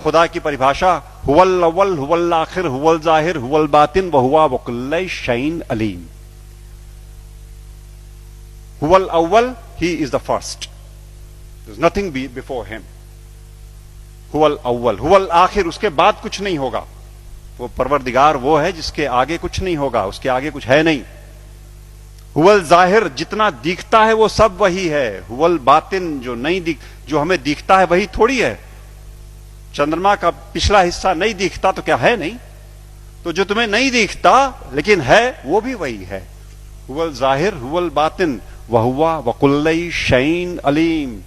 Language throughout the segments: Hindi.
खुदा की परिभाषा हुवल अव्वल हुवल आखिर हुवल जाहिर हुवल बातिन व हुवा वकुल्ल शैइन अलीम। हुवल अव्वल, he is the first, there is nothing before him. हुवल अव्वल, हुवल आखिर, उसके बाद कुछ नहीं होगा। वो परवरदिगार वो है जिसके आगे कुछ नहीं होगा, उसके आगे कुछ है नहीं। हुवल जाहिर, जितना दिखता है वो सब वही है। हुवल बातिन, जो हमें दिखता है वही थोड़ी है। चंद्रमा का पिछला हिस्सा नहीं दिखता तो क्या है नहीं? तो जो तुम्हें नहीं दिखता लेकिन है वो भी वही है। हुवल जाहिर हुवल बातिन वहुवा वकुल्ल शैइन अलीम,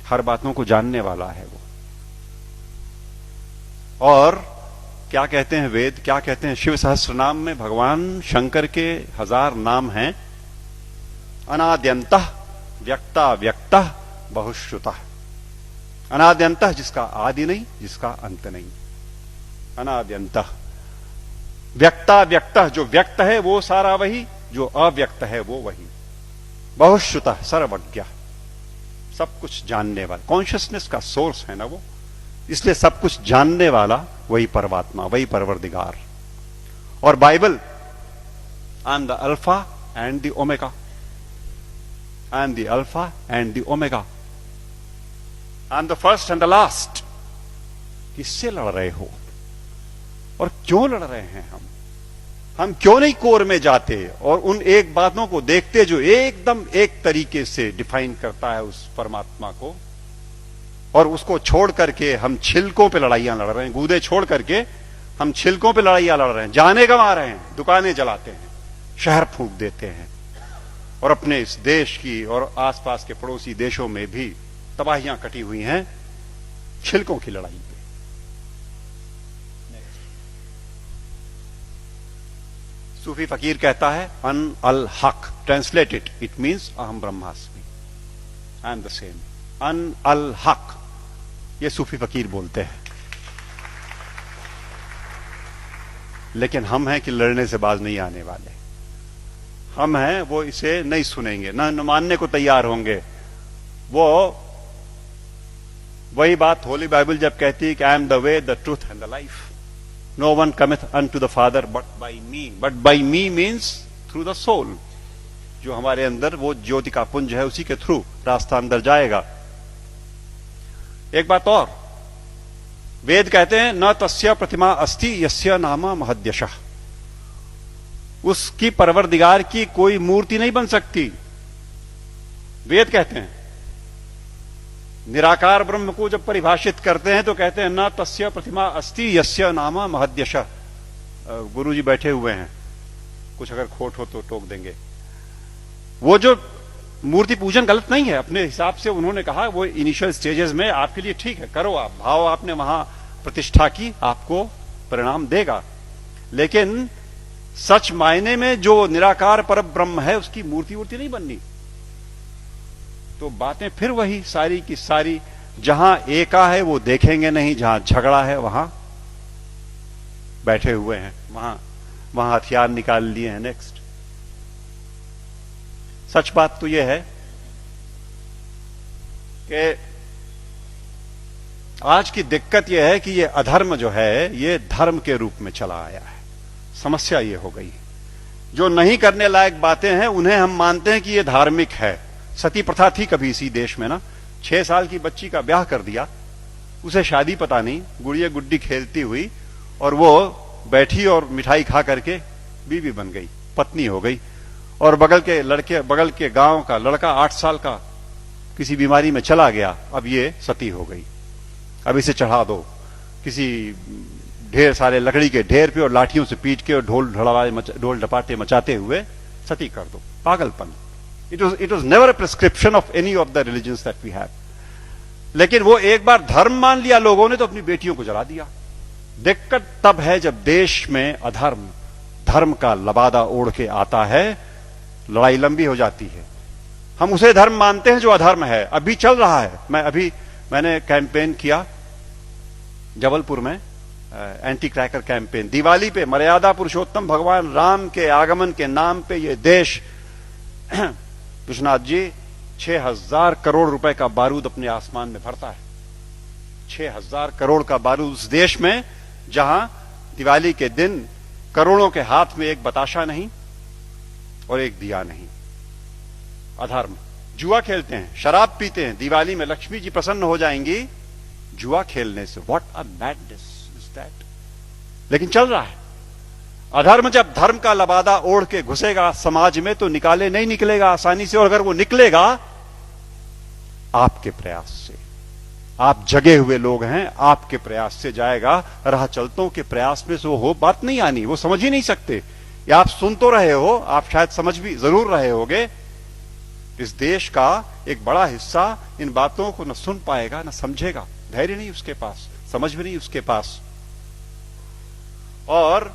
हर बातों को जानने वाला है वो। और क्या कहते हैं वेद, क्या कहते हैं? शिव सहस्त्र नाम में भगवान शंकर के 1000 नाम हैं। अनाद्यंतः व्यक्ता व्यक्तः बहुश्रुतः। अनाद्यंतः, जिसका आदि नहीं, जिसका अंत नहीं। अनाद्यंतः व्यक्ता व्यक्तः, जो व्यक्त है वो सारा वही, जो अव्यक्त है वो वही। बहुश्रुतः, सर्वज्ञ, सब कुछ जानने वाला, कॉन्शियसनेस का सोर्स है ना वो, इसलिए सब कुछ जानने वाला वही परमात्मा, वही परवरदिगार। और Bible, I am the alpha and the omega, I am the alpha and the omega, I am the first and the last. किससे लड़ रहे हो और क्यों लड़ रहे हैं? हम क्यों नहीं कोर में जाते और उन एक बातों को देखते जो एकदम एक तरीके से डिफाइन करता है उस परमात्मा को, और उसको छोड़ करके हम छिलकों पे लड़ाइयां लड़ रहे हैं। गूदे छोड़ करके हम छिलकों पे लड़ाइयां लड़ रहे हैं, जाने गंवा रहे हैं, दुकानें जलाते हैं, शहर फूंक देते हैं, और अपने इस देश की और आसपास के पड़ोसी देशों में भी तबाहियां कटी हुई हैं छिलकों की लड़ाई पे। सूफी फकीर कहता है अन अल हक, ट्रांसलेटेड इट मीन्स अहम ब्रह्मास्मि, आई एम द सेम। अन अल हक, ये सूफी फकीर बोलते हैं। लेकिन हम हैं कि लड़ने से बाज नहीं आने वाले। हम हैं वो इसे नहीं सुनेंगे, न मानने को तैयार होंगे। वो वही बात होली बाइबल जब कहती है कि I am the way the truth and the life, no one cometh unto the father but by me. But by me means through the soul, जो हमारे अंदर वो ज्योति का पुंज है, उसी के थ्रू रास्ता अंदर जाएगा। एक बात और, वेद कहते हैं न तस्य प्रतिमा अस्ति यस्य नाम महद्यशः, उसकी परवरदिगार की कोई मूर्ति नहीं बन सकती। वेद कहते हैं निराकार ब्रह्म को जब परिभाषित करते हैं तो कहते हैं न तस्य प्रतिमा अस्ति यस्य नाम महद्यशः। गुरुजी बैठे हुए हैं, कुछ अगर खोट हो तो टोक देंगे। वो जो मूर्ति पूजन गलत नहीं है, अपने हिसाब से उन्होंने कहा वो इनिशियल स्टेजेस में आपके लिए ठीक है, करो आप, भाव आपने वहां प्रतिष्ठा की, आपको परिणाम देगा। लेकिन सच मायने में जो निराकार पर ब्रह्म है उसकी मूर्ति वूर्ति नहीं बननी। तो बातें फिर वही सारी की सारी, जहां एका है वो देखेंगे नहीं, जहां झगड़ा है वहां बैठे हुए हैं, वहां हथियार निकाल लिए हैं। नेक्स्ट, सच बात तो यह है कि आज की दिक्कत यह है कि ये अधर्म जो है ये धर्म के रूप में चला आया है। समस्या ये हो गई, जो नहीं करने लायक बातें हैं उन्हें हम मानते हैं कि ये धार्मिक है। सती प्रथा थी कभी इसी देश में ना, 6 साल की बच्ची का ब्याह कर दिया, उसे शादी पता नहीं, गुड़िया गुड्डी खेलती हुई, और वो बैठी और मिठाई खा करके बीवी बन गई, पत्नी हो गई। और बगल के गांव का लड़का 8 साल का किसी बीमारी में चला गया, अब ये सती हो गई। अब इसे चढ़ा दो किसी ढेर सारे लकड़ी के ढेर पे और लाठियों से पीट के और ढोल डपाटे मचाते हुए सती कर दो। पागलपन। It was never a prescription of any of the religions that we have. लेकिन वो एक बार धर्म मान लिया लोगों ने तो अपनी बेटियों को जला दिया। दिक्कत तब है जब देश में अधर्म धर्म का लबादा ओढ़ के आता है, लड़ाई लंबी हो जाती है। हम उसे धर्म मानते हैं जो अधर्म है। अभी चल रहा है, मैंने कैंपेन किया जबलपुर में, एंटी क्रैकर कैंपेन। दिवाली पे मर्यादा पुरुषोत्तम भगवान राम के आगमन के नाम पे ये देश, विश्वनाथ जी, 6000 करोड़ रुपए का बारूद अपने आसमान में भरता है। 6,000 करोड़ का बारूद उस देश में जहां दिवाली के दिन करोड़ों के हाथ में एक बताशा नहीं और एक दिया नहीं। अधर्म। जुआ खेलते हैं, शराब पीते हैं, दिवाली में लक्ष्मी जी प्रसन्न हो जाएंगी जुआ खेलने से। What a madness is that. लेकिन चल रहा है। अधर्म जब धर्म का लबादा ओढ़ के घुसेगा समाज में तो नहीं निकलेगा आसानी से, और अगर वो निकलेगा आपके प्रयास से। आप जगे हुए लोग हैं, आपके प्रयास से जाएगा। राह चलतों के प्रयास में से वो बात नहीं आनी, वो समझ ही नहीं सकते। या आप सुन तो रहे हो, आप शायद समझ भी जरूर रहे होगे। इस देश का एक बड़ा हिस्सा इन बातों को न सुन पाएगा न समझेगा। धैर्य नहीं उसके पास, समझ भी नहीं उसके पास। और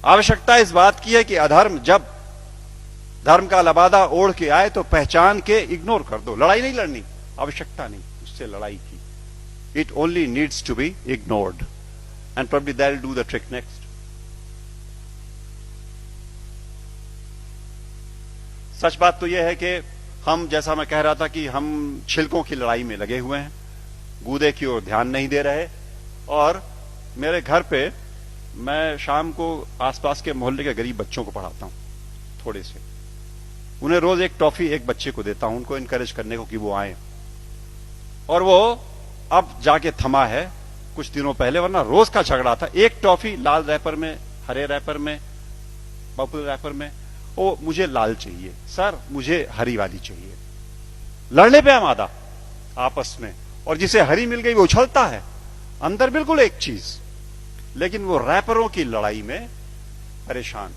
आवश्यकता इस बात की है कि अधर्म जब धर्म का लबादा ओढ़ के आए तो पहचान के इग्नोर कर दो। लड़ाई नहीं लड़नी, आवश्यकता नहीं उससे लड़ाई की। It only needs to be ignored and probably that will do the trick next. सच बात तो यह है कि हम, जैसा मैं कह रहा था, कि हम छिलकों की लड़ाई में लगे हुए हैं, गूदे की ओर ध्यान नहीं दे रहे। और मेरे घर पे मैं शाम को आसपास के मोहल्ले के गरीब बच्चों को पढ़ाता हूं, थोड़े से। उन्हें रोज एक टॉफी एक बच्चे को देता हूं, उनको इनकरेज करने को कि वो आए। और वो अब जाके थमा है कुछ दिनों पहले, वरना रोज का झगड़ा था। एक टॉफी लाल रैपर में, हरे रैपर में, पर्पल रैपर में। ओ मुझे लाल चाहिए सर, मुझे हरी वाली चाहिए। लड़ने पे आमादा आपस में। और जिसे हरी मिल गई वो उछलता है, अंदर बिल्कुल एक चीज, लेकिन वो रैपरों की लड़ाई में परेशान।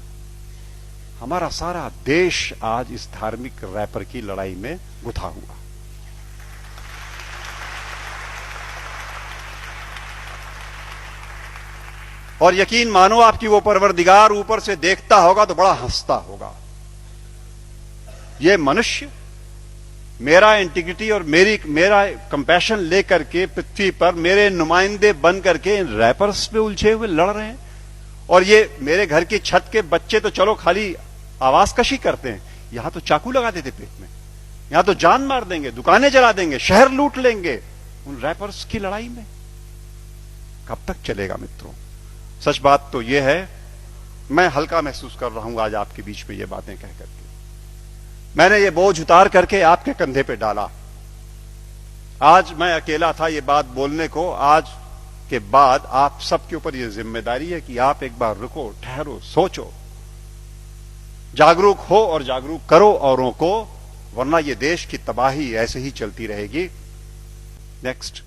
हमारा सारा देश आज इस धार्मिक रैपर की लड़ाई में गुथा हुआ। और यकीन मानो आपकी वो परवरदिगार ऊपर से देखता होगा तो बड़ा हंसता होगा। ये मनुष्य मेरा इंटीग्रिटी और मेरा कंपैशन लेकर के पृथ्वी पर मेरे नुमाइंदे बन करके इन रैपर्स में उलझे हुए लड़ रहे हैं। और ये मेरे घर की छत के बच्चे तो चलो खाली आवाज कशी करते हैं, यहां तो चाकू लगा देते पेट में, यहां तो जान मार देंगे, दुकानें जला देंगे, शहर लूट लेंगे। उन रैपर्स की लड़ाई में कब तक चलेगा मित्रों? सच बात तो यह है, मैं हल्का महसूस कर रहा हूं आज आपके बीच में ये बातें कह करके। मैंने ये बोझ उतार करके आपके कंधे पे डाला। आज मैं अकेला था ये बात बोलने को। आज के बाद आप सबके ऊपर ये जिम्मेदारी है कि आप एक बार रुको, ठहरो, सोचो, जागरूक हो और जागरूक करो औरों को, वरना ये देश की तबाही ऐसे ही चलती रहेगी। नेक्स्ट।